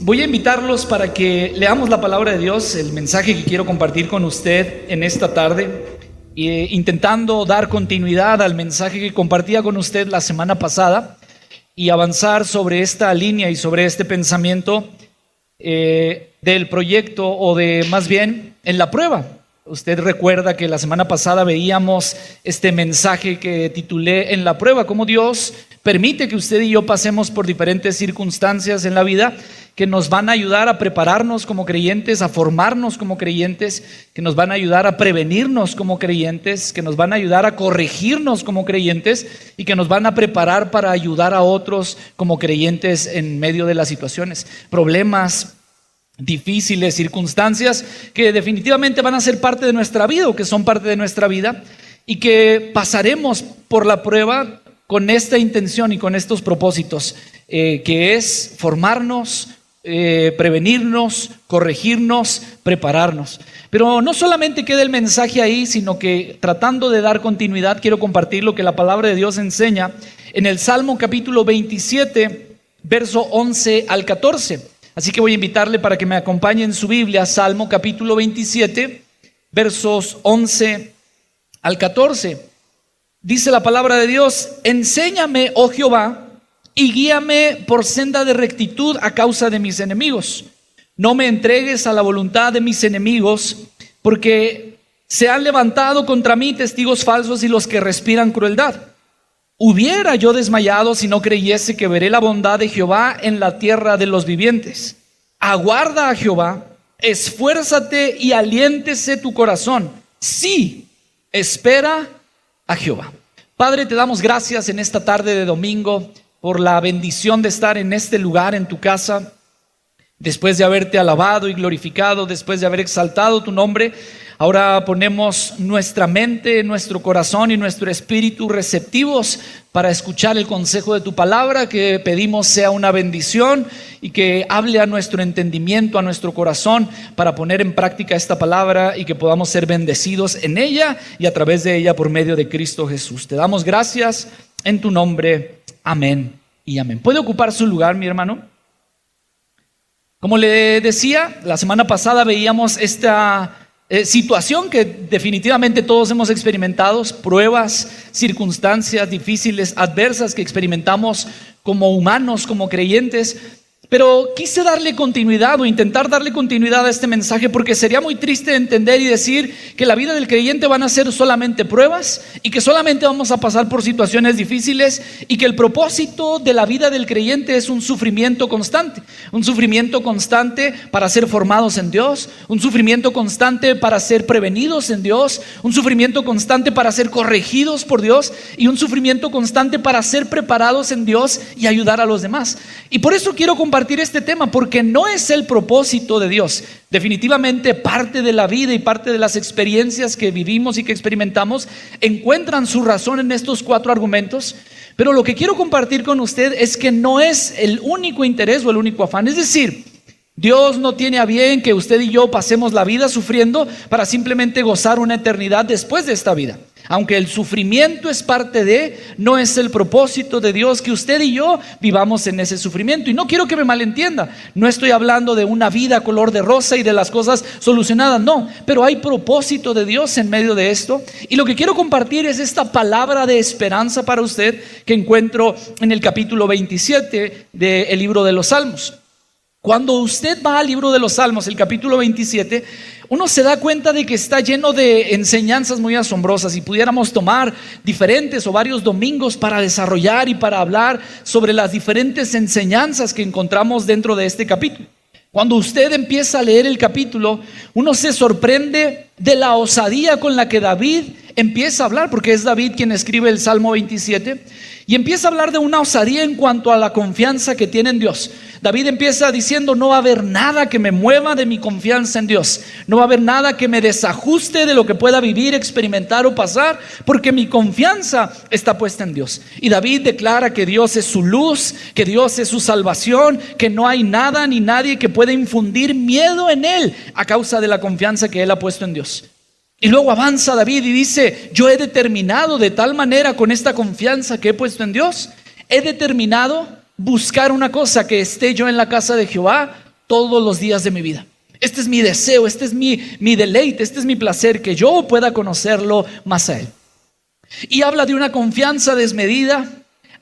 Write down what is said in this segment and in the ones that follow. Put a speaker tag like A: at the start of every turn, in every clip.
A: Voy a invitarlos para que leamos la palabra de Dios, el mensaje que quiero compartir con usted en esta tarde, intentando dar continuidad al mensaje que compartía con usted la semana pasada y avanzar sobre esta línea y sobre este pensamiento del proyecto, o de más bien en la prueba. Usted recuerda que la semana pasada veíamos este mensaje que titulé En la prueba, cómo Dios permite que usted y yo pasemos por diferentes circunstancias en la vida que nos van a ayudar a prepararnos como creyentes, a formarnos como creyentes, que nos van a ayudar a prevenirnos como creyentes, que nos van a ayudar a corregirnos como creyentes y que nos van a preparar para ayudar a otros como creyentes en medio de las situaciones, problemas difíciles, circunstancias que definitivamente van a ser parte de nuestra vida o que son parte de nuestra vida, y que pasaremos por la prueba con esta intención y con estos propósitos, que es formarnos, prevenirnos, corregirnos, prepararnos. Pero no solamente queda el mensaje ahí, sino que tratando de dar continuidad, quiero compartir lo que la palabra de Dios enseña en el Salmo capítulo 27, verso 11 al 14. Así que voy a invitarle para que me acompañe en su Biblia, Salmo capítulo 27, versos 11 al 14. Dice la palabra de Dios: enséñame, oh Jehová, y guíame por senda de rectitud a causa de mis enemigos. No me entregues a la voluntad de mis enemigos, porque se han levantado contra mí testigos falsos y los que respiran crueldad. Hubiera yo desmayado si no creyese que veré la bondad de Jehová en la tierra de los vivientes. Aguarda a Jehová, esfuérzate y aliéntese tu corazón. Sí, espera a Jehová. Padre, te damos gracias en esta tarde de domingo por la bendición de estar en este lugar, en tu casa, después de haberte alabado y glorificado, después de haber exaltado tu nombre. Ahora ponemos nuestra mente, nuestro corazón y nuestro espíritu receptivos para escuchar el consejo de tu palabra, que pedimos sea una bendición y que hable a nuestro entendimiento, a nuestro corazón, para poner en práctica esta palabra y que podamos ser bendecidos en ella y a través de ella por medio de Cristo Jesús. Te damos gracias en tu nombre. Amén y amén. ¿Puede ocupar su lugar, mi hermano? Como le decía, la semana pasada veíamos esta situación que definitivamente todos hemos experimentado, pruebas, circunstancias difíciles, adversas que experimentamos como humanos, como creyentes. Pero quise darle continuidad o intentar darle continuidad a este mensaje, porque sería muy triste entender y decir que la vida del creyente van a ser solamente pruebas y que solamente vamos a pasar por situaciones difíciles, y que el propósito de la vida del creyente es un sufrimiento constante para ser formados en Dios, un sufrimiento constante para ser prevenidos en Dios, un sufrimiento constante para ser corregidos por Dios y un sufrimiento constante para ser preparados en Dios y ayudar a los demás. Y por eso quiero compartir este tema, porque no es el propósito de Dios. Definitivamente parte de la vida y parte de las experiencias que vivimos y que experimentamos encuentran su razón en estos 4 argumentos, pero lo que quiero compartir con usted es que no es el único interés o el único afán. Es decir, Dios no tiene a bien que usted y yo pasemos la vida sufriendo para simplemente gozar una eternidad después de esta vida. Aunque el sufrimiento es parte de, no es el propósito de Dios que usted y yo vivamos en ese sufrimiento. Y no quiero que me malentienda, no estoy hablando de una vida color de rosa y de las cosas solucionadas, no, pero hay propósito de Dios en medio de esto. Y lo que quiero compartir es esta palabra de esperanza para usted que encuentro en el capítulo 27 del libro de los Salmos. Cuando usted va al libro de los Salmos, el capítulo 27, uno se da cuenta de que está lleno de enseñanzas muy asombrosas, y pudiéramos tomar diferentes o varios domingos para desarrollar y para hablar sobre las diferentes enseñanzas que encontramos dentro de este capítulo. Cuando usted empieza a leer el capítulo, uno se sorprende de la osadía con la que David empieza a hablar, porque es David quien escribe el Salmo 27, y empieza a hablar de una osadía en cuanto a la confianza que tiene en Dios. David empieza diciendo: no va a haber nada que me mueva de mi confianza en Dios, no va a haber nada que me desajuste de lo que pueda vivir, experimentar o pasar, porque mi confianza está puesta en Dios. Y David declara que Dios es su luz, que Dios es su salvación, que no hay nada ni nadie que pueda infundir miedo en él a causa de la confianza que él ha puesto en Dios. Y luego avanza David y dice: yo he determinado de tal manera, con esta confianza que he puesto en Dios, he determinado buscar una cosa, que esté yo en la casa de Jehová todos los días de mi vida. Este es mi deseo, este es mi deleite, este es mi placer, que yo pueda conocerlo más a Él. Y habla de una confianza desmedida,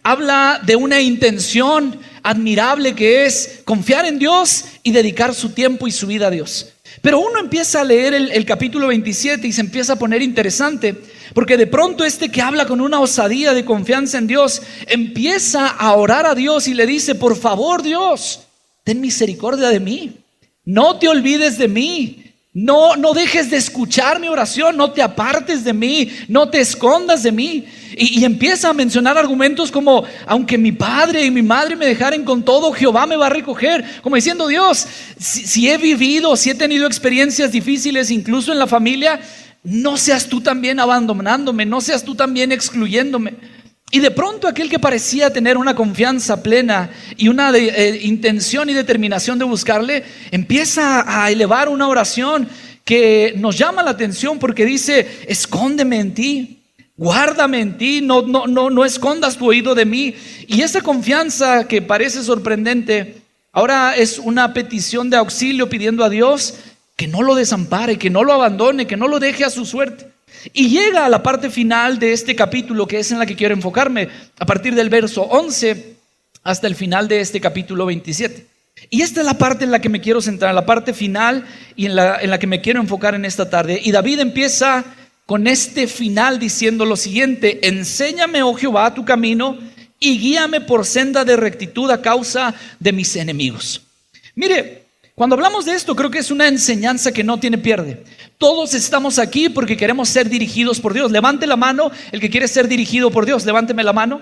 A: habla de una intención admirable que es confiar en Dios y dedicar su tiempo y su vida a Dios. Pero uno empieza a leer el capítulo 27 y se empieza a poner interesante, porque de pronto este que habla con una osadía de confianza en Dios, empieza a orar a Dios y le dice: por favor, Dios, ten misericordia de mí, no te olvides de mí. No dejes de escuchar mi oración, no te apartes de mí, no te escondas de mí. Y empieza a mencionar argumentos como: aunque mi padre y mi madre me dejaren, con todo Jehová me va a recoger. Como diciendo: Dios, si he vivido, si he tenido experiencias difíciles, incluso en la familia, no seas tú también abandonándome, no seas tú también excluyéndome. Y de pronto aquel que parecía tener una confianza plena y una intención y determinación de buscarle, empieza a elevar una oración que nos llama la atención, porque dice: escóndeme en ti, guárdame en ti, no escondas tu oído de mí. Y esa confianza que parece sorprendente, ahora es una petición de auxilio, pidiendo a Dios que no lo desampare, que no lo abandone, que no lo deje a su suerte. Y llega a la parte final de este capítulo, que es en la que quiero enfocarme, a partir del verso 11 hasta el final de este capítulo 27. Y esta es la parte en la que me quiero centrar, la parte final, y en la que me quiero enfocar en esta tarde. Y David empieza con este final diciendo lo siguiente: enséñame, oh Jehová, tu camino, y guíame por senda de rectitud a causa de mis enemigos. Mire, cuando hablamos de esto, creo que es una enseñanza que no tiene pierde. Todos estamos aquí porque queremos ser dirigidos por Dios. Levante la mano el que quiere ser dirigido por Dios. Levánteme la mano.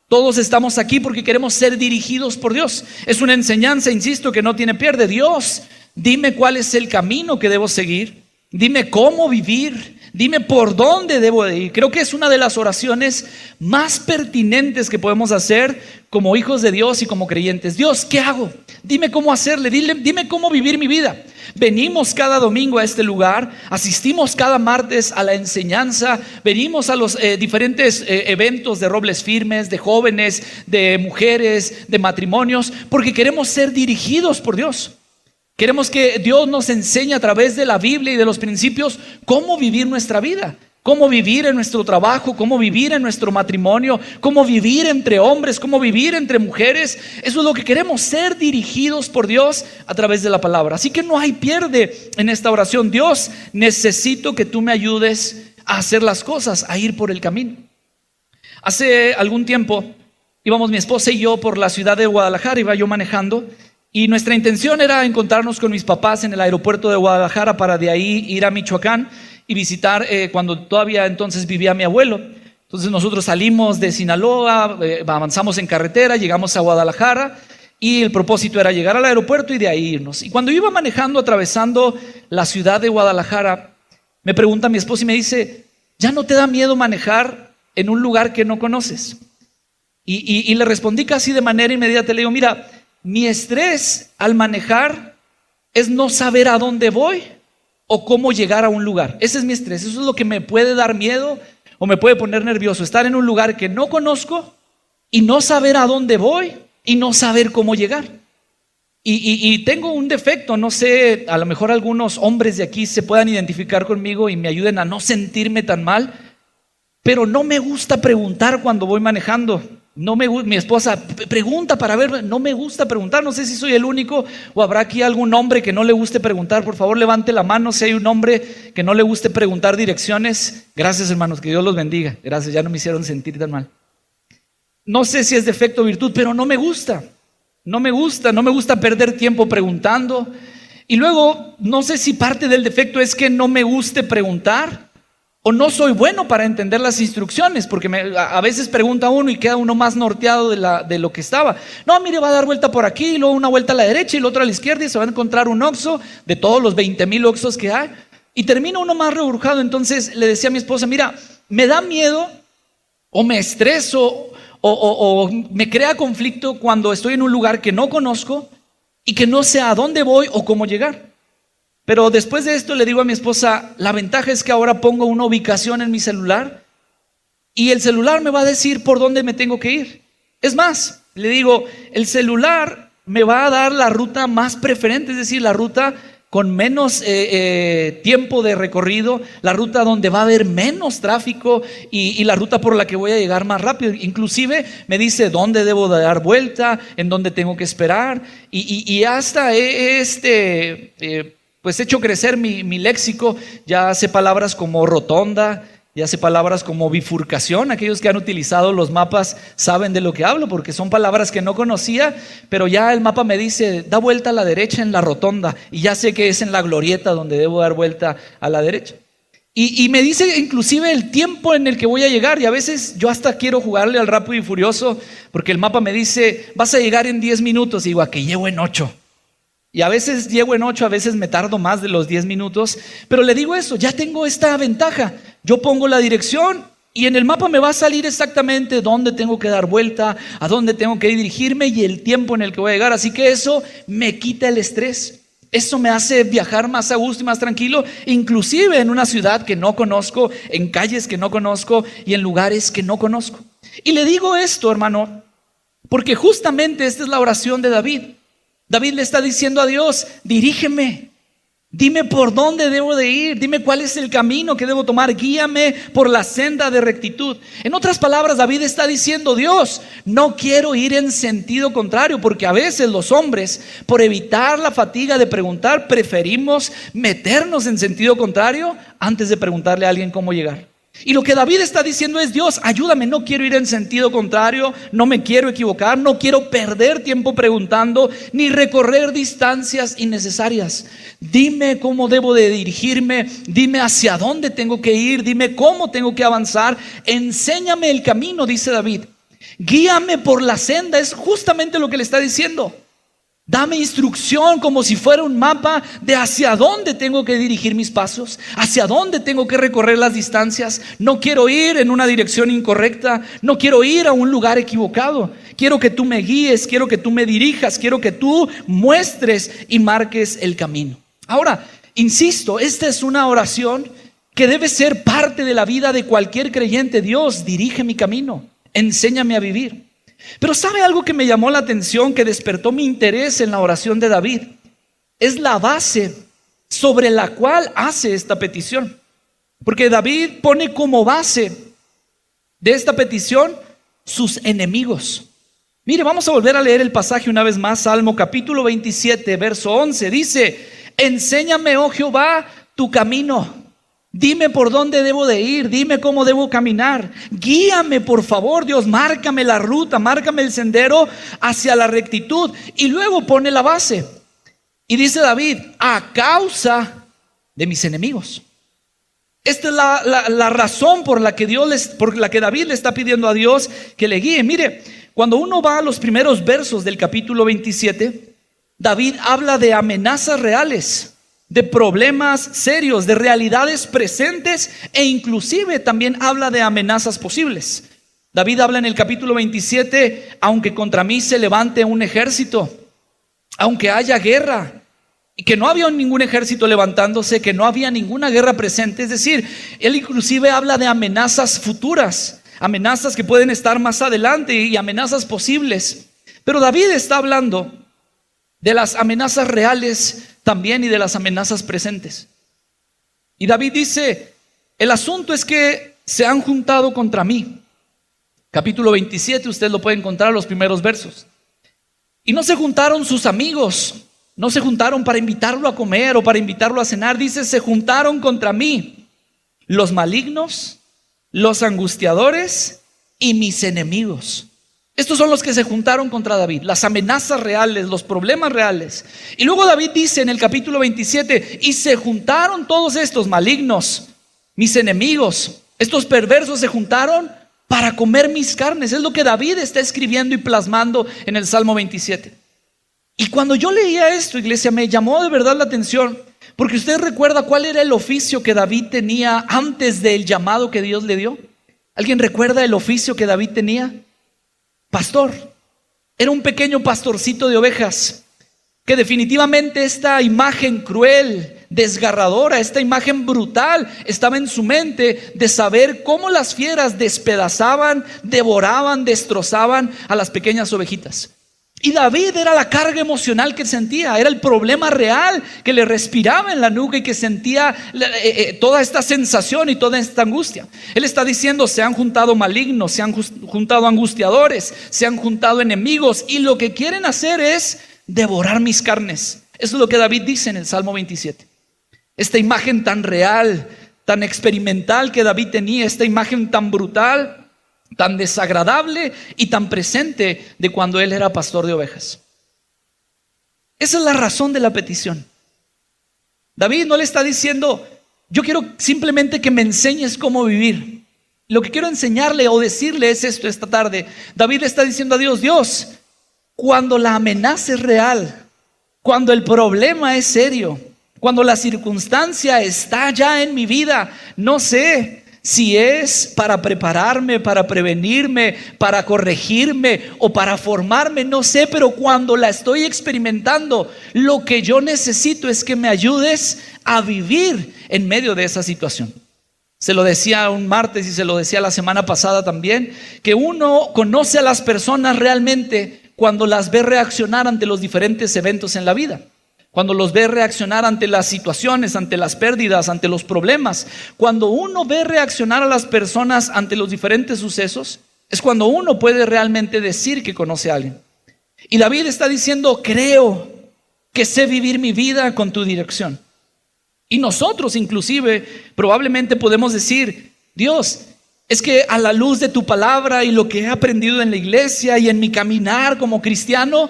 A: Todos estamos aquí porque queremos ser dirigidos por Dios. Es una enseñanza, insisto, que no tiene pierde. Dios, dime cuál es el camino que debo seguir. Dime cómo vivir. Dime por dónde debo de ir. Creo que es una de las oraciones más pertinentes que podemos hacer como hijos de Dios y como creyentes. Dios, ¿qué hago? Dime cómo hacerle, dime cómo vivir mi vida. Venimos cada domingo a este lugar, asistimos cada martes a la enseñanza, venimos a los diferentes eventos de robles firmes, de jóvenes, de mujeres, de matrimonios, porque queremos ser dirigidos por Dios. Queremos que Dios nos enseñe a través de la Biblia y de los principios cómo vivir nuestra vida, cómo vivir en nuestro trabajo, cómo vivir en nuestro matrimonio, cómo vivir entre hombres, cómo vivir entre mujeres. Eso es lo que queremos, ser dirigidos por Dios a través de la palabra. Así que no hay pierde en esta oración. Dios, necesito que tú me ayudes a hacer las cosas, a ir por el camino. Hace algún tiempo íbamos mi esposa y yo por la ciudad de Guadalajara, iba yo manejando. Y nuestra intención era encontrarnos con mis papás en el aeropuerto de Guadalajara para de ahí ir a Michoacán y visitar cuando todavía entonces vivía mi abuelo. Entonces nosotros salimos de Sinaloa, avanzamos en carretera, llegamos a Guadalajara y el propósito era llegar al aeropuerto y de ahí irnos. Y cuando iba manejando, atravesando la ciudad de Guadalajara, me pregunta mi esposa y me dice: ¿ya no te da miedo manejar en un lugar que no conoces? Y le respondí casi de manera inmediata, le digo: mira, mi estrés al manejar es no saber a dónde voy o cómo llegar a un lugar. Ese es mi estrés, eso es lo que me puede dar miedo o me puede poner nervioso, estar en un lugar que no conozco y no saber a dónde voy y no saber cómo llegar. Y tengo un defecto, no sé, a lo mejor algunos hombres de aquí se puedan identificar conmigo y me ayuden a no sentirme tan mal, pero no me gusta preguntar cuando voy manejando. Mi esposa pregunta para ver, no me gusta preguntar. No sé si soy el único o habrá aquí algún hombre que no le guste preguntar. Por favor, levante la mano si hay un hombre que no le guste preguntar direcciones. Gracias, hermanos, que Dios los bendiga. Gracias, ya no me hicieron sentir tan mal. No sé si es defecto o virtud, pero no me gusta. No me gusta perder tiempo preguntando. Y luego, no sé si parte del defecto es que no me guste preguntar, o no soy bueno para entender las instrucciones, porque a veces pregunta uno y queda uno más norteado de lo que estaba. No, mire, va a dar vuelta por aquí, y luego una vuelta a la derecha y la otra a la izquierda, y se va a encontrar un Oxxo de todos los 20,000 Oxxos que hay, y termina uno más reburjado. Entonces le decía a mi esposa: mira, me da miedo o me estreso o me crea conflicto cuando estoy en un lugar que no conozco y que no sé a dónde voy o cómo llegar. Pero después de esto le digo a mi esposa: la ventaja es que ahora pongo una ubicación en mi celular y el celular me va a decir por dónde me tengo que ir. Es más, le digo, el celular me va a dar la ruta más preferente, es decir, la ruta con menos tiempo de recorrido, la ruta donde va a haber menos tráfico y la ruta por la que voy a llegar más rápido. Inclusive me dice dónde debo de dar vuelta, en dónde tengo que esperar y hasta pues he hecho crecer mi léxico. Ya sé palabras como rotonda, ya sé palabras como bifurcación. Aquellos que han utilizado los mapas saben de lo que hablo, porque son palabras que no conocía, pero ya el mapa me dice, da vuelta a la derecha en la rotonda, y ya sé que es en la glorieta donde debo dar vuelta a la derecha. Y me dice inclusive el tiempo en el que voy a llegar, y a veces yo hasta quiero jugarle al rápido y furioso, porque el mapa me dice, vas a llegar en 10 minutos, y digo, aquí llego en 8. Y a veces llego en 8, a veces me tardo más de los 10 minutos, pero le digo eso, ya tengo esta ventaja. Yo pongo la dirección y en el mapa me va a salir exactamente dónde tengo que dar vuelta, a dónde tengo que dirigirme y el tiempo en el que voy a llegar. Así que eso me quita el estrés. Eso me hace viajar más a gusto y más tranquilo, inclusive en una ciudad que no conozco, en calles que no conozco y en lugares que no conozco. Y le digo esto, hermano, porque justamente esta es la oración de David. David le está diciendo a Dios, dirígeme, dime por dónde debo de ir, dime cuál es el camino que debo tomar, guíame por la senda de rectitud. En otras palabras, David está diciendo, Dios, no quiero ir en sentido contrario, porque a veces los hombres, por evitar la fatiga de preguntar, preferimos meternos en sentido contrario antes de preguntarle a alguien cómo llegar. Y lo que David está diciendo es, Dios, ayúdame, no quiero ir en sentido contrario, no me quiero equivocar, no quiero perder tiempo preguntando, ni recorrer distancias innecesarias. Dime cómo debo de dirigirme, dime hacia dónde tengo que ir, dime cómo tengo que avanzar, enséñame el camino, dice David. Guíame por la senda, es justamente lo que le está diciendo. Dame instrucción como si fuera un mapa de hacia dónde tengo que dirigir mis pasos, hacia dónde tengo que recorrer las distancias. No quiero ir en una dirección incorrecta, no quiero ir a un lugar equivocado. Quiero que tú me guíes, quiero que tú me dirijas, quiero que tú muestres y marques el camino. Ahora, insisto, esta es una oración que debe ser parte de la vida de cualquier creyente. Dios, dirige mi camino, enséñame a vivir. Pero ¿sabe algo que me llamó la atención, que despertó mi interés en la oración de David? Es la base sobre la cual hace esta petición. Porque David pone como base de esta petición sus enemigos. Mire, vamos a volver a leer el pasaje una vez más. Salmo capítulo 27, verso 11. Dice, enséñame, oh Jehová, tu camino. Dime por dónde debo de ir, dime cómo debo caminar. Guíame, por favor, Dios, márcame la ruta, márcame el sendero hacia la rectitud. Y luego pone la base. Y dice David, a causa de mis enemigos. Esta es la razón por la que David le está pidiendo a Dios que le guíe. Mire, cuando uno va a los primeros versos del capítulo 27, David habla de amenazas reales, de problemas serios, de realidades presentes e inclusive también habla de amenazas posibles. David habla en el capítulo 27, aunque contra mí se levante un ejército, aunque haya guerra, y que no había ningún ejército levantándose, que no había ninguna guerra presente. Es decir, él inclusive habla de amenazas futuras, amenazas que pueden estar más adelante y amenazas posibles. Pero David está hablando de las amenazas reales también y de las amenazas presentes. Y David dice, el asunto es que se han juntado contra mí. Capítulo 27, usted lo puede encontrar en los primeros versos. Y no se juntaron sus amigos, no se juntaron para invitarlo a comer o para invitarlo a cenar. Dice, se juntaron contra mí los malignos, los angustiadores y mis enemigos. Estos son los que se juntaron contra David, las amenazas reales, los problemas reales. Y luego David dice en el capítulo 27, y se juntaron todos estos malignos, mis enemigos, estos perversos se juntaron para comer mis carnes. Es lo que David está escribiendo y plasmando en el Salmo 27. Y cuando yo leía esto, iglesia, me llamó de verdad la atención, porque usted recuerda cuál era el oficio que David tenía antes del llamado que Dios le dio. ¿Alguien recuerda el oficio que David tenía? Pastor. Era un pequeño pastorcito de ovejas, que definitivamente esta imagen cruel, desgarradora, esta imagen brutal estaba en su mente, de saber cómo las fieras despedazaban, devoraban, destrozaban a las pequeñas ovejitas. Y David era la carga emocional que sentía, era el problema real que le respiraba en la nuca y que sentía toda esta sensación y toda esta angustia. Él está diciendo: se han juntado malignos, se han juntado angustiadores, se han juntado enemigos, y lo que quieren hacer es devorar mis carnes. Eso es lo que David dice en el Salmo 27. Esta imagen tan real, tan experimental que David tenía, esta imagen tan brutal, tan desagradable y tan presente de cuando él era pastor de ovejas. Esa es la razón de la petición. David no le está diciendo: yo quiero simplemente que me enseñes cómo vivir. Lo que quiero enseñarle o decirle es esto esta tarde. David le está diciendo a Dios: Dios, cuando la amenaza es real, cuando el problema es serio, cuando la circunstancia está ya en mi vida, no sé si es para prepararme, para prevenirme, para corregirme o para formarme, no sé, pero cuando la estoy experimentando, lo que yo necesito es que me ayudes a vivir en medio de esa situación. Se lo decía un martes y se lo decía la semana pasada también, que uno conoce a las personas realmente cuando las ve reaccionar ante los diferentes eventos en la vida. Cuando los ve reaccionar ante las situaciones, ante las pérdidas, ante los problemas. Cuando uno ve reaccionar a las personas ante los diferentes sucesos, es cuando uno puede realmente decir que conoce a alguien. Y David está diciendo: creo que sé vivir mi vida con tu dirección. Y nosotros inclusive probablemente podemos decir: Dios, es que a la luz de tu palabra y lo que he aprendido en la iglesia y en mi caminar como cristiano,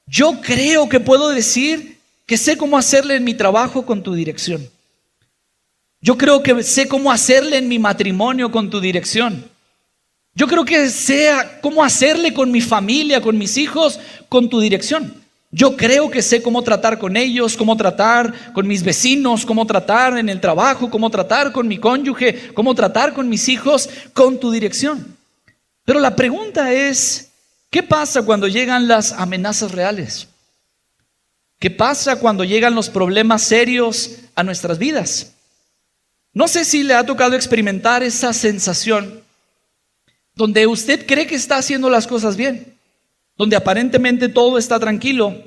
A: yo creo que puedo decir que sé cómo hacerle en mi trabajo con tu dirección. Yo creo que sé cómo hacerle en mi matrimonio con tu dirección. Yo creo que sé cómo hacerle con mi familia, con mis hijos, con tu dirección. Yo creo que sé cómo tratar con ellos, cómo tratar con mis vecinos, cómo tratar en el trabajo, cómo tratar con mi cónyuge, cómo tratar con mis hijos, con tu dirección. Pero la pregunta es: ¿qué pasa cuando llegan las amenazas reales? ¿Qué pasa cuando llegan los problemas serios a nuestras vidas? No sé si le ha tocado experimentar esa sensación donde usted cree que está haciendo las cosas bien, donde aparentemente todo está tranquilo,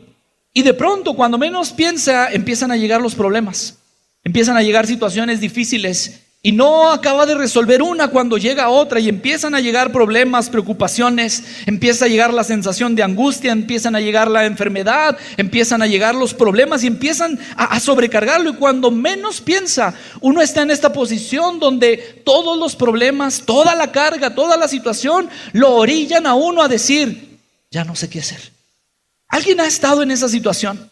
A: y de pronto, cuando menos piensa, empiezan a llegar los problemas, empiezan a llegar situaciones difíciles, y no acaba de resolver una cuando llega otra, y empiezan a llegar problemas, preocupaciones, empieza a llegar la sensación de angustia, empiezan a llegar la enfermedad, empiezan a llegar los problemas y empiezan a sobrecargarlo. Y cuando menos piensa, uno está en esta posición donde todos los problemas, toda la carga, toda la situación lo orillan a uno a decir: ya no sé qué hacer. ¿Alguien ha estado en esa situación?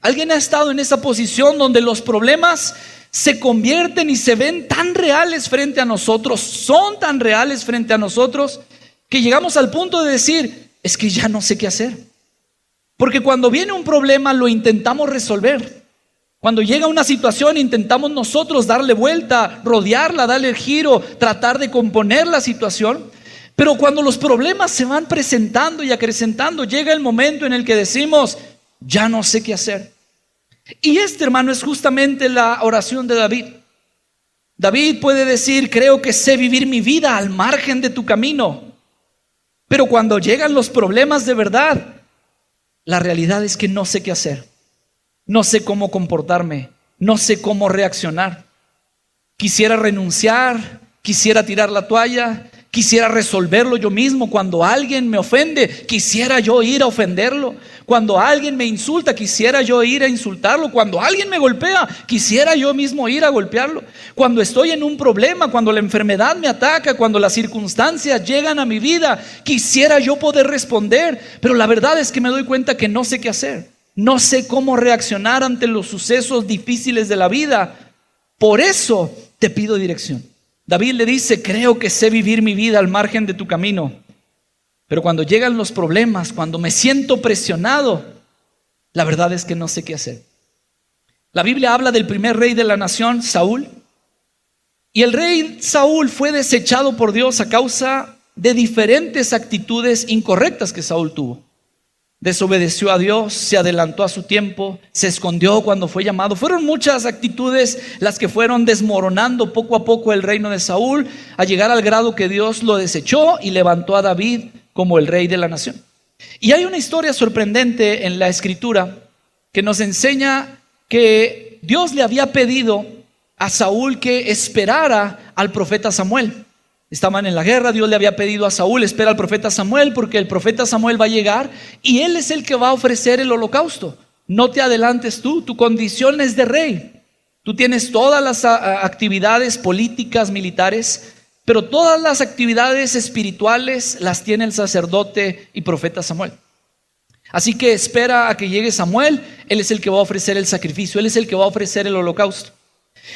A: ¿Alguien ha estado en esa posición donde los problemas se convierten y se ven tan reales frente a nosotros, son tan reales frente a nosotros, que llegamos al punto de decir: es que ya no sé qué hacer? Porque cuando viene un problema lo intentamos resolver. Cuando llega una situación intentamos nosotros darle vuelta, rodearla, darle el giro, tratar de componer la situación. Pero cuando los problemas se van presentando y acrecentando, llega el momento en el que decimos: ya no sé qué hacer. Y hermano, es justamente la oración de David. David puede decir: creo que sé vivir mi vida al margen de tu camino. Pero cuando llegan los problemas de verdad, la realidad es que no sé qué hacer. No sé cómo comportarme, no sé cómo reaccionar. Quisiera renunciar, quisiera tirar la toalla, quisiera resolverlo yo mismo. Cuando alguien me ofende, quisiera yo ir a ofenderlo. Cuando alguien me insulta, quisiera yo ir a insultarlo. Cuando alguien me golpea, quisiera yo mismo ir a golpearlo. Cuando estoy en un problema, cuando la enfermedad me ataca, cuando las circunstancias llegan a mi vida, quisiera yo poder responder. Pero la verdad es que me doy cuenta que no sé qué hacer. No sé cómo reaccionar ante los sucesos difíciles de la vida. Por eso te pido dirección. David le dice: creo que sé vivir mi vida al margen de tu camino. Pero cuando llegan los problemas, cuando me siento presionado, la verdad es que no sé qué hacer. La Biblia habla del primer rey de la nación, Saúl. Y el rey Saúl fue desechado por Dios a causa de diferentes actitudes incorrectas que Saúl tuvo. Desobedeció a Dios, se adelantó a su tiempo, se escondió cuando fue llamado. Fueron muchas actitudes las que fueron desmoronando poco a poco el reino de Saúl, a llegar al grado que Dios lo desechó y levantó a David como el rey de la nación. Y hay una historia sorprendente en la Escritura que nos enseña que Dios le había pedido a Saúl que esperara al profeta Samuel. Estaban en la guerra, Dios le había pedido a Saúl: espera al profeta Samuel, porque el profeta Samuel va a llegar y él es el que va a ofrecer el holocausto. No te adelantes tú, tu condición es de rey. Tú tienes todas las actividades políticas, militares, pero todas las actividades espirituales las tiene el sacerdote y profeta Samuel. Así que espera a que llegue Samuel. Él es el que va a ofrecer el sacrificio, él es el que va a ofrecer el holocausto.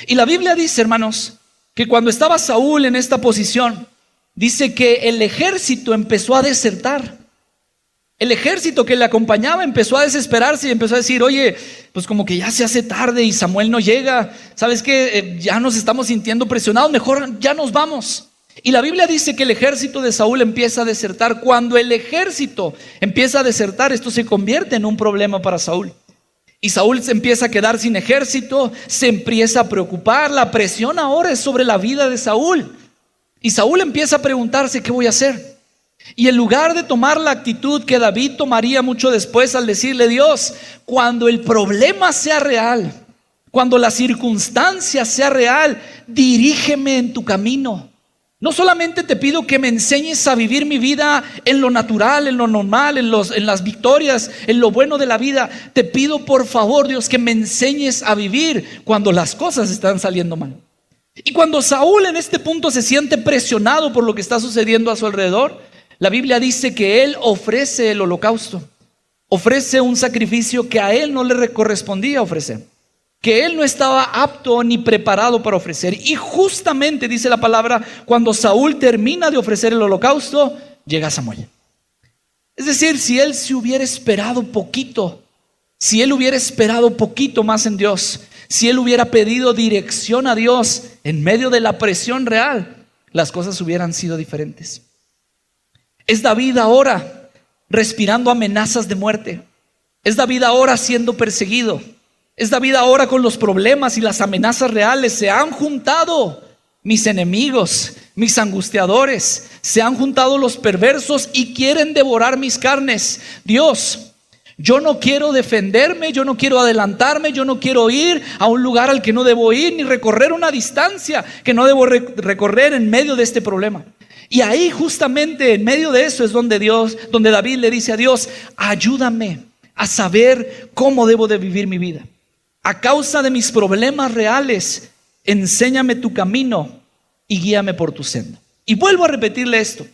A: Y la Biblia dice, hermanos, que cuando estaba Saúl en esta posición, dice que el ejército empezó a desertar. El ejército que le acompañaba empezó a desesperarse y empezó a decir: oye, pues como que ya se hace tarde y Samuel no llega. ¿Sabes qué? Ya nos estamos sintiendo presionados, mejor ya nos vamos. Y la Biblia dice que el ejército de Saúl empieza a desertar. Cuando el ejército empieza a desertar, esto se convierte en un problema para Saúl. Y Saúl se empieza a quedar sin ejército, se empieza a preocupar. La presión ahora es sobre la vida de Saúl. Y Saúl empieza a preguntarse: ¿qué voy a hacer? Y en lugar de tomar la actitud que David tomaría mucho después al decirle: Dios, cuando el problema sea real, cuando la circunstancia sea real, dirígeme en tu camino. No solamente te pido que me enseñes a vivir mi vida en lo natural, en lo normal, en las victorias, en lo bueno de la vida. Te pido por favor, Dios, que me enseñes a vivir cuando las cosas están saliendo mal. Y cuando Saúl en este punto se siente presionado por lo que está sucediendo a su alrededor, la Biblia dice que él ofrece el holocausto. Ofrece un sacrificio que a él no le correspondía ofrecer, que él no estaba apto ni preparado para ofrecer. Y justamente dice la palabra, cuando Saúl termina de ofrecer el holocausto, llega Samuel. Es decir, si él se hubiera esperado poquito, si él hubiera esperado poquito más en Dios, si él hubiera pedido dirección a Dios en medio de la presión real, las cosas hubieran sido diferentes. Es David ahora respirando amenazas de muerte. Es David ahora siendo perseguido. Es David ahora con los problemas y las amenazas reales. Se han juntado mis enemigos, mis angustiadores. Se han juntado los perversos y quieren devorar mis carnes. Dios, yo no quiero defenderme, yo no quiero adelantarme, yo no quiero ir a un lugar al que no debo ir, ni recorrer una distancia que no debo recorrer en medio de este problema. Y ahí justamente en medio de eso es donde David le dice a Dios: ayúdame a saber cómo debo de vivir mi vida. A causa de mis problemas reales, enséñame tu camino y guíame por tu senda. Y vuelvo a repetirle esto: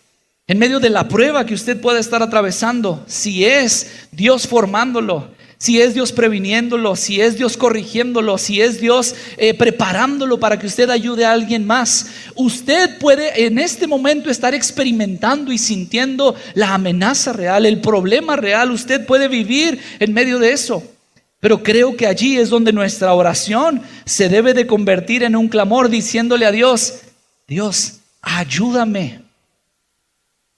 A: en medio de la prueba que usted pueda estar atravesando, si es Dios formándolo, si es Dios previniéndolo, si es Dios corrigiéndolo, si es Dios preparándolo para que usted ayude a alguien más, usted puede en este momento estar experimentando y sintiendo la amenaza real, el problema real. Usted puede vivir en medio de eso. Pero creo que allí es donde nuestra oración se debe de convertir en un clamor, diciéndole a Dios: Dios, ayúdame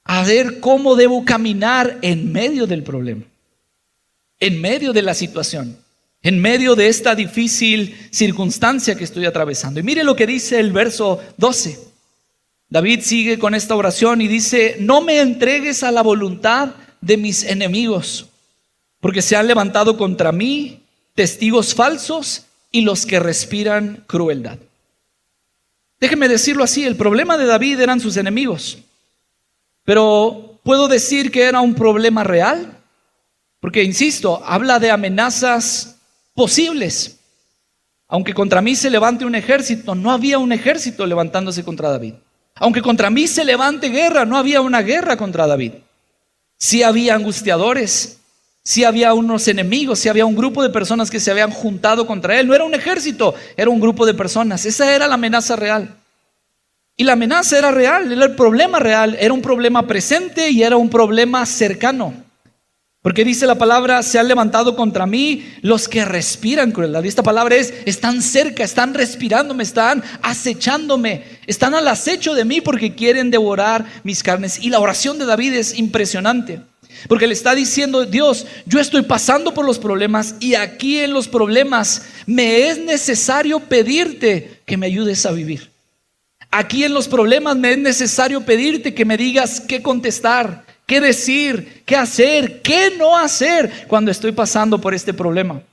A: a ver cómo debo caminar en medio del problema, en medio de la situación, en medio de esta difícil circunstancia que estoy atravesando. Y mire lo que dice el verso 12. David sigue con esta oración y dice: no me entregues a la voluntad de mis enemigos, porque se han levantado contra mí testigos falsos y los que respiran crueldad. Déjeme decirlo así: el problema de David eran sus enemigos. Pero puedo decir que era un problema real, porque insisto, habla de amenazas posibles. Aunque contra mí se levante un ejército, no había un ejército levantándose contra David. Aunque contra mí se levante guerra, no había una guerra contra David. Sí había angustiadores, sí había unos enemigos, sí había un grupo de personas que se habían juntado contra él. No era un ejército, era un grupo de personas. Esa era la amenaza real. Y la amenaza era real, era el problema real, era un problema presente y era un problema cercano. Porque dice la palabra: se han levantado contra mí los que respiran crueldad. Y esta palabra es: están cerca, están respirándome, están acechándome, están al acecho de mí porque quieren devorar mis carnes. Y la oración de David es impresionante, porque le está diciendo: Dios, yo estoy pasando por los problemas, y aquí en los problemas me es necesario pedirte que me ayudes a vivir. Aquí en los problemas me es necesario pedirte que me digas qué contestar, qué decir, qué hacer, qué no hacer cuando estoy pasando por este problema.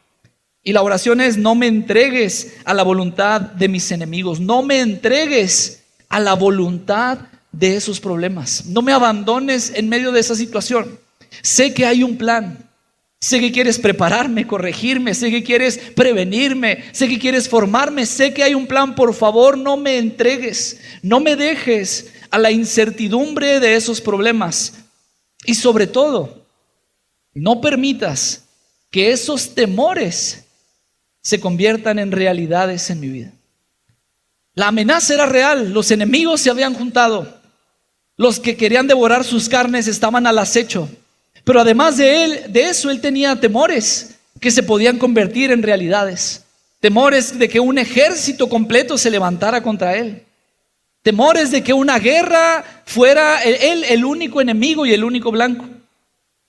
A: Y la oración es: no me entregues a la voluntad de mis enemigos, no me entregues a la voluntad de esos problemas, no me abandones en medio de esa situación. Sé que hay un plan, sé que quieres prepararme, corregirme, sé que quieres prevenirme, sé que quieres formarme, sé que hay un plan. Por favor, no me entregues, no me dejes a la incertidumbre de esos problemas. Y sobre todo, no permitas que esos temores se conviertan en realidades en mi vida. La amenaza era real, los enemigos se habían juntado, los que querían devorar sus carnes estaban al acecho. Pero además de eso, él tenía temores que se podían convertir en realidades. Temores de que un ejército completo se levantara contra él. Temores de que una guerra fuera él el único enemigo y el único blanco.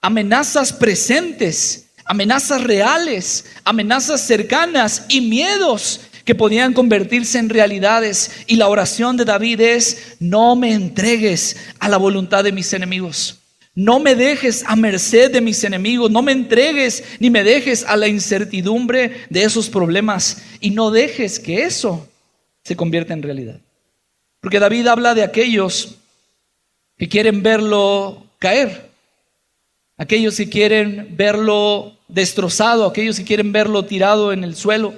A: Amenazas presentes, amenazas reales, amenazas cercanas y miedos que podían convertirse en realidades. Y la oración de David es: no me entregues a la voluntad de mis enemigos. No me dejes a merced de mis enemigos, no me entregues ni me dejes a la incertidumbre de esos problemas, y no dejes que eso se convierta en realidad. Porque David habla de aquellos que quieren verlo caer, aquellos que quieren verlo destrozado, aquellos que quieren verlo tirado en el suelo.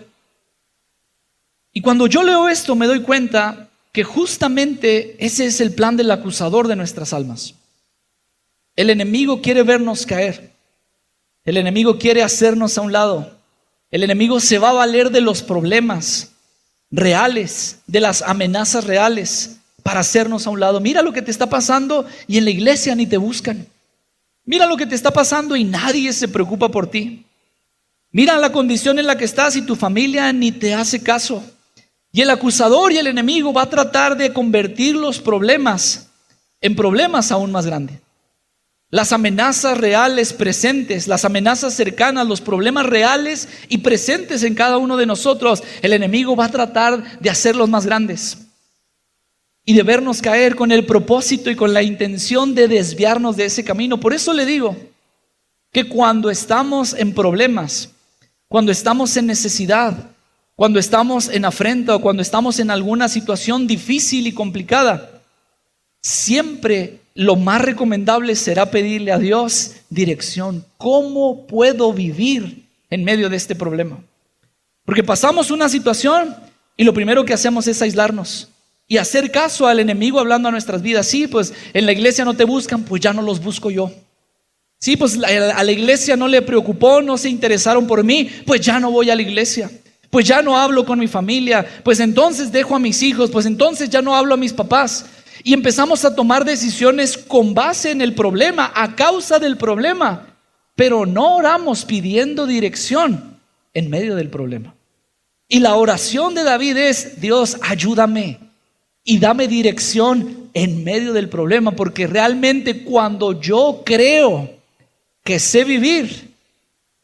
A: Y cuando yo leo esto me doy cuenta que justamente ese es el plan del acusador de nuestras almas. El enemigo quiere vernos caer. El enemigo quiere hacernos a un lado. El enemigo se va a valer de los problemas reales, de las amenazas reales, para hacernos a un lado. Mira lo que te está pasando y en la iglesia ni te buscan. Mira lo que te está pasando y nadie se preocupa por ti. Mira la condición en la que estás y tu familia ni te hace caso. Y el acusador y el enemigo va a tratar de convertir los problemas en problemas aún más grandes. Las amenazas reales presentes, las amenazas cercanas, los problemas reales y presentes en cada uno de nosotros, el enemigo va a tratar de hacerlos más grandes y de vernos caer con el propósito y con la intención de desviarnos de ese camino. Por eso le digo que cuando estamos en problemas, cuando estamos en necesidad, cuando estamos en afrenta o cuando estamos en alguna situación difícil y complicada, siempre lo más recomendable será pedirle a Dios dirección. ¿Cómo puedo vivir en medio de este problema? Porque pasamos una situación y lo primero que hacemos es aislarnos y hacer caso al enemigo hablando a nuestras vidas. Sí, pues en la iglesia no te buscan, pues ya no los busco yo. Sí, pues a la iglesia no le preocupó, no se interesaron por mí, pues ya no voy a la iglesia. Pues ya no hablo con mi familia, pues entonces dejo a mis hijos, pues entonces ya no hablo a mis papás. Y empezamos a tomar decisiones con base en el problema, a causa del problema, pero no oramos pidiendo dirección en medio del problema. Y la oración de David es: Dios, ayúdame y dame dirección en medio del problema, porque realmente cuando yo creo que sé vivir,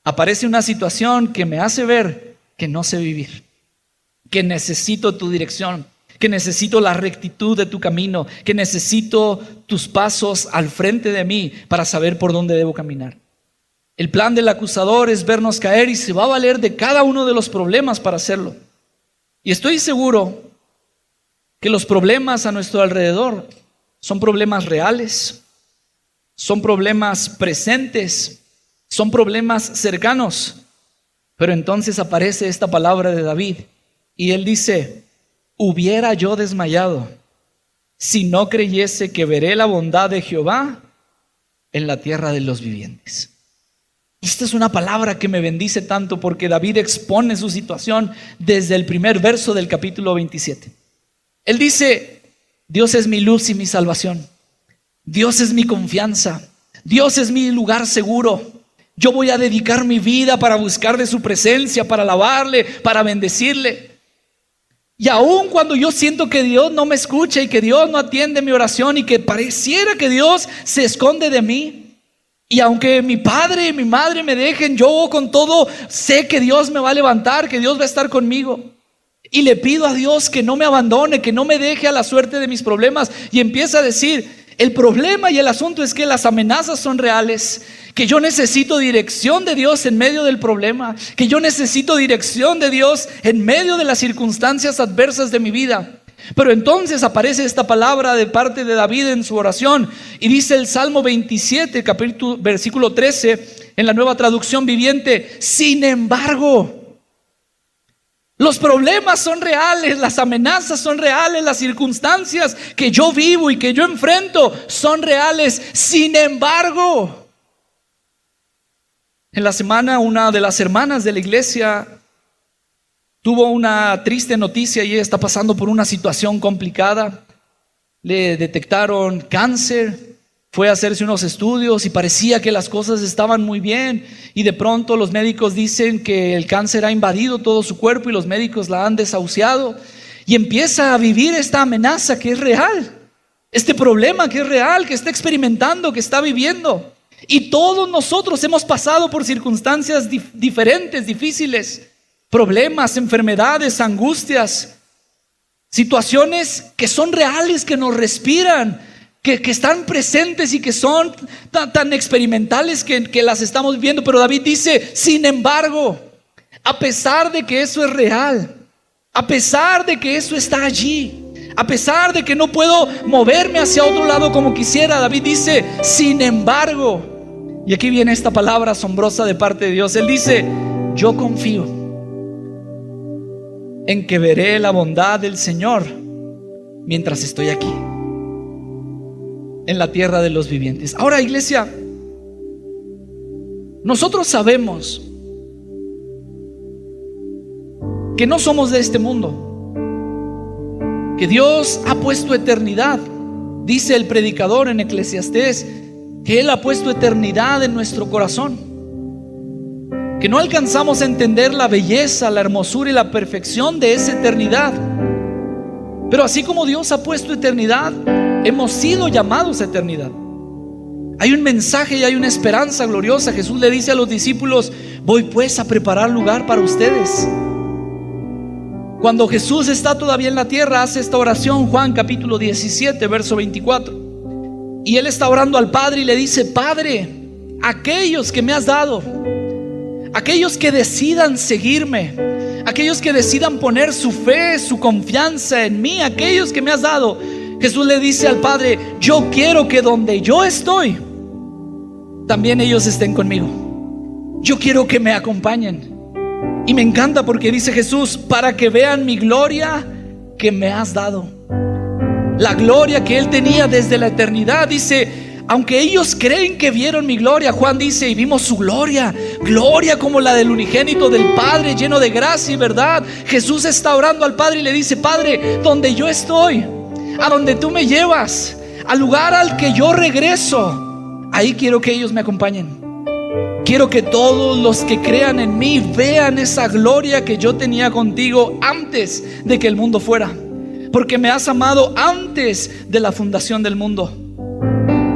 A: aparece una situación que me hace ver que no sé vivir, que necesito tu dirección, que necesito la rectitud de tu camino, que necesito tus pasos al frente de mí para saber por dónde debo caminar. El plan del acusador es vernos caer y se va a valer de cada uno de los problemas para hacerlo. Y estoy seguro que los problemas a nuestro alrededor son problemas reales, son problemas presentes, son problemas cercanos. Pero entonces aparece esta palabra de David y él dice: hubiera yo desmayado si no creyese que veré la bondad de Jehová en la tierra de los vivientes. Esta es una palabra que me bendice tanto porque David expone su situación desde el primer verso del capítulo 27. Él dice: Dios es mi luz y mi salvación. Dios es mi confianza. Dios es mi lugar seguro. Yo voy a dedicar mi vida para buscar de su presencia, para alabarle, para bendecirle. Y aun cuando yo siento que Dios no me escucha y que Dios no atiende mi oración y que pareciera que Dios se esconde de mí, y aunque mi padre y mi madre me dejen, yo con todo sé que Dios me va a levantar, que Dios va a estar conmigo. Y le pido a Dios que no me abandone, que no me deje a la suerte de mis problemas. Y empieza a decir: El problema y el asunto es que las amenazas son reales, que yo necesito dirección de Dios en medio del problema, que yo necesito dirección de Dios en medio de las circunstancias adversas de mi vida. Pero entonces aparece esta palabra de parte de David en su oración y dice el Salmo 27, versículo 13, en la Nueva Traducción Viviente: sin embargo. Los problemas son reales, las amenazas son reales, las circunstancias que yo vivo y que yo enfrento son reales. Sin embargo, en la semana una de las hermanas de la iglesia tuvo una triste noticia y ella está pasando por una situación complicada. Le detectaron cáncer. Fue a hacerse unos estudios y parecía que las cosas estaban muy bien, y de pronto los médicos dicen que el cáncer ha invadido todo su cuerpo y los médicos la han desahuciado, y empieza a vivir esta amenaza que es real, este problema que es real, que está experimentando, que está viviendo. Y todos nosotros hemos pasado por circunstancias diferentes, difíciles, problemas, enfermedades, angustias, situaciones que son reales, que nos respiran, que están presentes y que son tan experimentales que las estamos viviendo. Pero David dice: sin embargo, a pesar de que eso es real, a pesar de que eso está allí, a pesar de que no puedo moverme hacia otro lado como quisiera, David dice: sin embargo. Y aquí viene esta palabra asombrosa de parte de Dios. Él dice: yo confío en que veré la bondad del Señor mientras estoy aquí, en la tierra de los vivientes. Ahora, iglesia, nosotros sabemos que no somos de este mundo, que Dios ha puesto eternidad. Dice el predicador en Eclesiastés que Él ha puesto eternidad en nuestro corazón, que no alcanzamos a entender la belleza, la hermosura y la perfección de esa eternidad. Pero así como Dios ha puesto eternidad, hemos sido llamados a eternidad. Hay un mensaje y hay una esperanza gloriosa. Jesús le dice a los discípulos: voy pues a preparar lugar para ustedes. Cuando Jesús está todavía en la tierra, hace esta oración, Juan capítulo 17, verso 24. Y Él está orando al Padre y le dice: Padre, aquellos que me has dado, aquellos que decidan seguirme, aquellos que decidan poner su fe, su confianza en mí, aquellos que me has dado, Jesús le dice al Padre: yo quiero que donde yo estoy, también ellos estén conmigo. Yo quiero que me acompañen. Y me encanta porque dice Jesús: para que vean mi gloria que me has dado. La gloria que Él tenía desde la eternidad. Dice: aunque ellos creen que vieron mi gloria, Juan dice: y vimos su gloria, gloria como la del unigénito del Padre, lleno de gracia y verdad. Jesús está orando al Padre y le dice: Padre, donde yo estoy, a donde tú me llevas, al lugar al que yo regreso, ahí quiero que ellos me acompañen. Quiero que todos los que crean en mí vean esa gloria que yo tenía contigo antes de que el mundo fuera, porque me has amado antes de la fundación del mundo.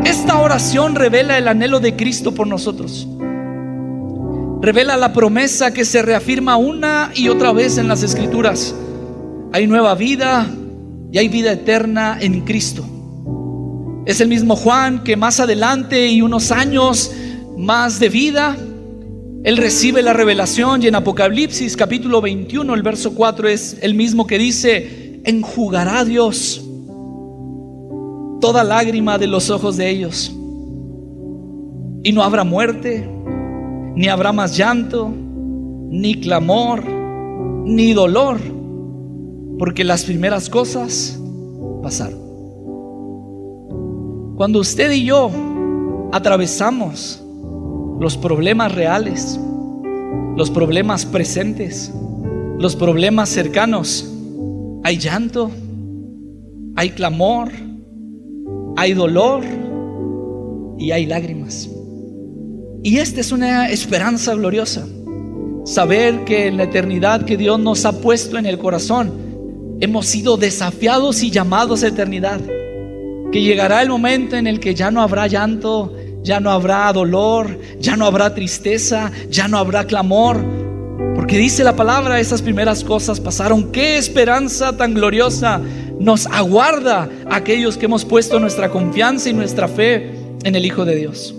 A: Esta oración revela el anhelo de Cristo por nosotros. Revela la promesa que se reafirma una y otra vez en las Escrituras. Hay nueva vida y hay vida eterna en Cristo. Es el mismo Juan que más adelante y unos años más de vida, él recibe la revelación, y en Apocalipsis capítulo 21, el verso 4 es el mismo que dice: enjugará Dios toda lágrima de los ojos de ellos, y no habrá muerte, ni habrá más llanto, ni clamor, ni dolor, porque las primeras cosas pasaron. Cuando usted y yo atravesamos los problemas reales, los problemas presentes, los problemas cercanos, hay llanto, hay clamor, hay dolor y hay lágrimas. Y esta es una esperanza gloriosa, saber que en la eternidad que Dios nos ha puesto en el corazón, hemos sido desafiados y llamados a eternidad, que llegará el momento en el que ya no habrá llanto, ya no habrá dolor, ya no habrá tristeza, ya no habrá clamor, porque dice la palabra: esas primeras cosas pasaron. ¡Qué esperanza tan gloriosa nos aguarda a aquellos que hemos puesto nuestra confianza y nuestra fe en el Hijo de Dios.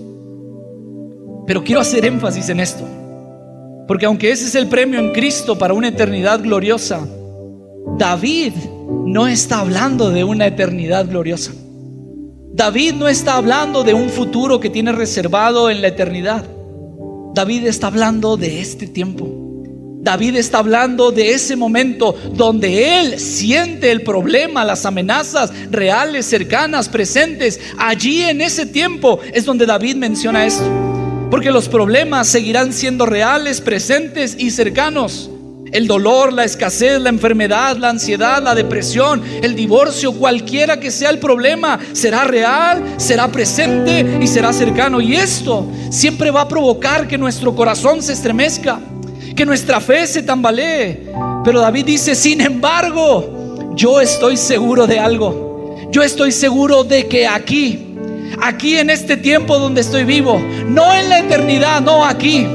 A: Pero quiero hacer énfasis en esto, porque aunque ese es el premio en Cristo para una eternidad gloriosa, David no está hablando de una eternidad gloriosa. David no está hablando de un futuro que tiene reservado en la eternidad. David está hablando de este tiempo. David está hablando de ese momento donde él siente el problema, las amenazas reales, cercanas, presentes. Allí en ese tiempo es donde David menciona esto, porque los problemas seguirán siendo reales, presentes y cercanos. El dolor, la escasez, la enfermedad, la ansiedad, la depresión, el divorcio, cualquiera que sea el problema, será real, será presente y será cercano. Y esto siempre va a provocar que nuestro corazón se estremezca, que nuestra fe se tambalee. Pero David dice: sin embargo, yo estoy seguro de algo. Yo estoy seguro de que aquí en este tiempo donde estoy vivo, no en la eternidad, no, aquí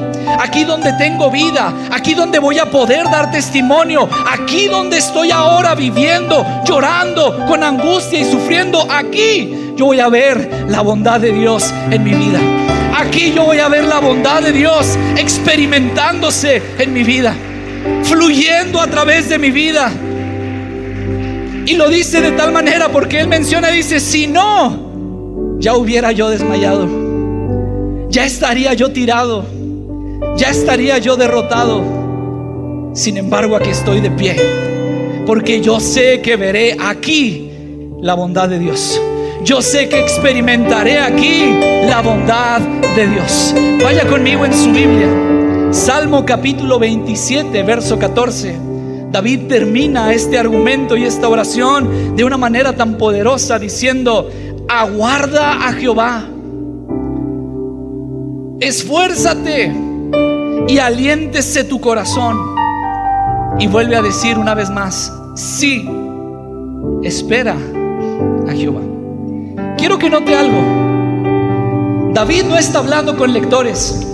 A: donde tengo vida, aquí donde voy a poder dar testimonio, aquí donde estoy ahora viviendo, llorando, con angustia y sufriendo, aquí yo voy a ver la bondad de Dios en mi vida. Aquí yo voy a ver la bondad de Dios experimentándose en mi vida, fluyendo a través de mi vida. Y lo dice de tal manera porque él menciona, dice: si no, ya hubiera yo desmayado, ya estaría yo tirado, ya estaría yo derrotado. Sin embargo, aquí estoy de pie, porque yo sé que veré aquí la bondad de Dios. Yo sé que experimentaré aquí la bondad de Dios. Vaya conmigo en su Biblia, Salmo capítulo 27, verso 14. David termina este argumento y esta oración de una manera tan poderosa diciendo: aguarda a Jehová, esfuérzate y aliéntese tu corazón. Y vuelve a decir una vez más: sí, espera a Jehová. Quiero que note algo. David no está hablando con lectores.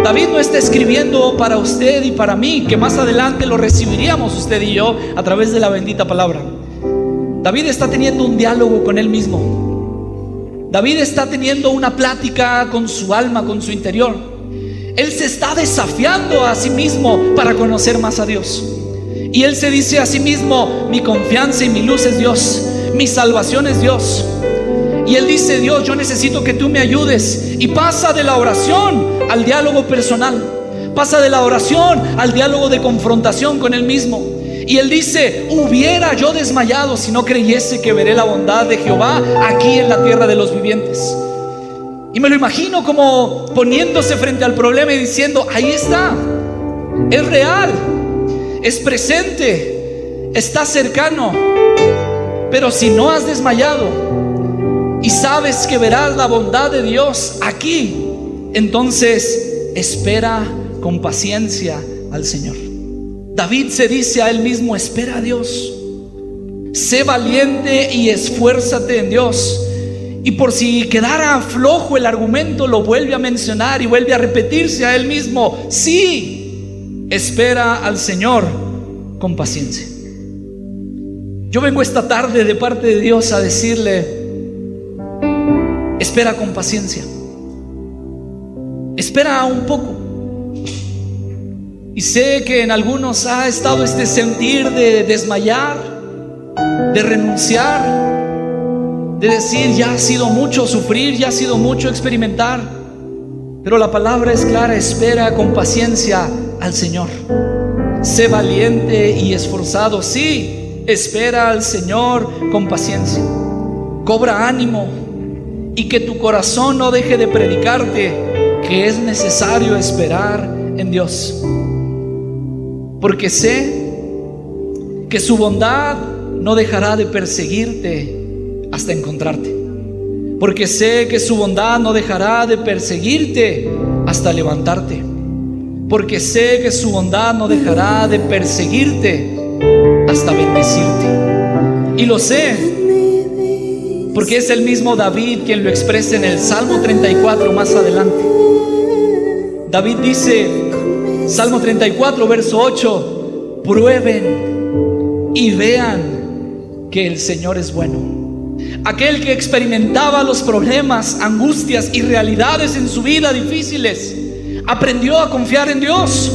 A: David no está escribiendo para usted y para mí, que más adelante lo recibiríamos usted y yo a través de la bendita palabra. David está teniendo un diálogo con él mismo. David está teniendo una plática con su alma, con su interior. Él se está desafiando a sí mismo para conocer más a Dios. Y él se dice a sí mismo: mi confianza y mi luz es Dios, mi salvación es Dios. Y él dice: Dios, yo necesito que tú me ayudes. Y pasa de la oración al diálogo personal, pasa de la oración al diálogo de confrontación con él mismo. Y él dice: hubiera yo desmayado si no creyese que veré la bondad de Jehová aquí en la tierra de los vivientes. Y me lo imagino como poniéndose frente al problema y diciendo: ahí está, es real, es presente, está cercano. Pero si no has desmayado y sabes que verás la bondad de Dios aquí, entonces espera con paciencia al Señor. David se dice a él mismo: espera a Dios, sé valiente y esfuérzate en Dios. Y por si quedara flojo el argumento, lo vuelve a mencionar y vuelve a repetirse a él mismo: sí, espera al Señor con paciencia. Yo vengo esta tarde de parte de Dios a decirle: espera con paciencia, espera un poco. Y sé que en algunos ha estado este sentir de desmayar, de renunciar, de decir: ya ha sido mucho sufrir, ya ha sido mucho experimentar. Pero la palabra es clara: espera con paciencia al Señor. Sé valiente y esforzado. Sí, espera al Señor con paciencia. Cobra ánimo y que tu corazón no deje de predicarte que es necesario esperar en Dios. Porque sé que su bondad no dejará de perseguirte hasta encontrarte. Porque sé que su bondad no dejará de perseguirte hasta levantarte. Porque sé que su bondad no dejará de perseguirte hasta bendecirte. Y lo sé porque es el mismo David quien lo expresa en el Salmo 34 más adelante. David dice, Salmo 34 verso 8: prueben y vean que el Señor es bueno. Aquel que experimentaba los problemas, angustias y realidades en su vida difíciles, aprendió a confiar en Dios,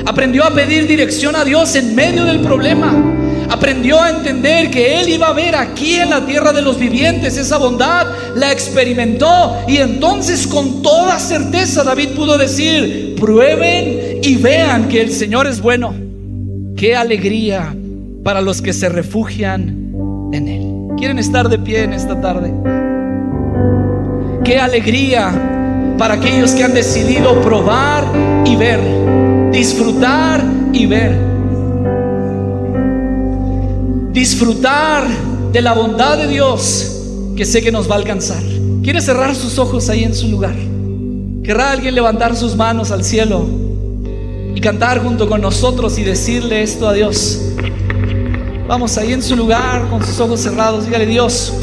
A: aprendió a pedir dirección a Dios en medio del problema, aprendió a entender que Él iba a ver aquí en la tierra de los vivientes esa bondad, la experimentó, y entonces con toda certeza David pudo decir: prueben y vean que el Señor es bueno. Qué alegría para los que se refugian en Él. ¿Quieren estar de pie en esta tarde? Qué alegría para aquellos que han decidido probar y ver, disfrutar y ver, disfrutar de la bondad de Dios, que sé que nos va a alcanzar. ¿Quiere cerrar sus ojos ahí en su lugar? ¿Querrá alguien levantar sus manos al cielo y cantar junto con nosotros y decirle esto a Dios? Vamos, ahí en su lugar con sus ojos cerrados, dígale: Dios,